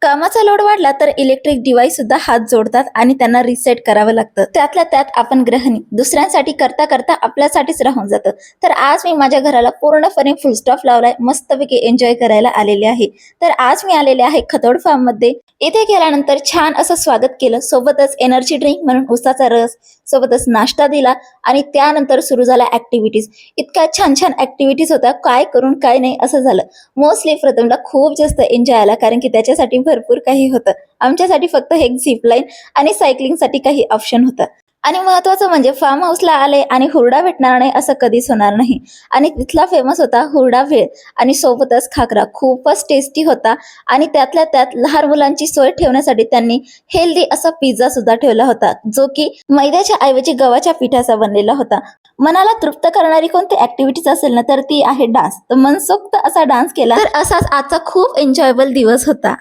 कामाचा लोड वाढला तर इलेक्ट्रिक डिव्हाइस सुद्धा हात जोडतात आणि त्यांना रिसेट करावं लागतं. त्यातल्या त्यात आपण गृहिणी दुसऱ्यांसाठी करता करता आपल्यासाठीच राहून जातं. तर आज मी माझ्या घराला पूर्णपणे फुलस्टॉप लावलाय, मस्तपैकी एन्जॉय करायला आलेले आहे. तर आज मी आलेले आहे खतोड फार्म मध्ये. इथे गेल्यानंतर छान असं स्वागत केलं, सोबतच एनर्जी ड्रिंक म्हणून उसाचा रस, सोबतच नाश्ता दिला आणि त्यानंतर सुरू झाल्या ऍक्टिव्हिटीज. इतक्या छान छान ऍक्टिव्हिटीज होत्या, काय करून काय नाही असं झालं. मोस्टली प्रथमला खूप जास्त एन्जॉय आला, कारण की त्याच्यासाठी भरपूर काही होतं. आमच्यासाठी फक्त एक झिपलाईन आणि सायकलिंगसाठी काही ऑप्शन होतं. आणि महत्वाचं म्हणजे फार्म हाऊसला आले आणि हुरडा भेटणार नाही असं कधीच होणार नाही. आणि तिथला फेमस होता हुरडा भेळ आणि सोबतच खाकरा, खूपच टेस्टी होता. आणि त्यातल्या त्यात लहान मुलांची सोय ठेवण्यासाठी त्यांनी हेल्दी असा पिझ्झा सुद्धा ठेवला होता, जो की मैद्याच्या ऐवजी गव्हाच्या पिठाचा बनलेला होता. मनाला तृप्त करणारी कोणती ऍक्टिव्हिटीज असेल ना, तर ती आहे डान्स. तर मनसोक्त असा डान्स केला. तर असाच आजचा खूप एन्जॉयबल दिवस होता.